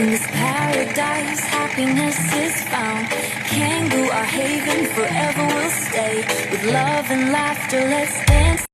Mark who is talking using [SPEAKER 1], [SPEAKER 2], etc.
[SPEAKER 1] In this paradise, happiness is found. Kangoo, our haven, forever will stay. With love and laughter, let's dance.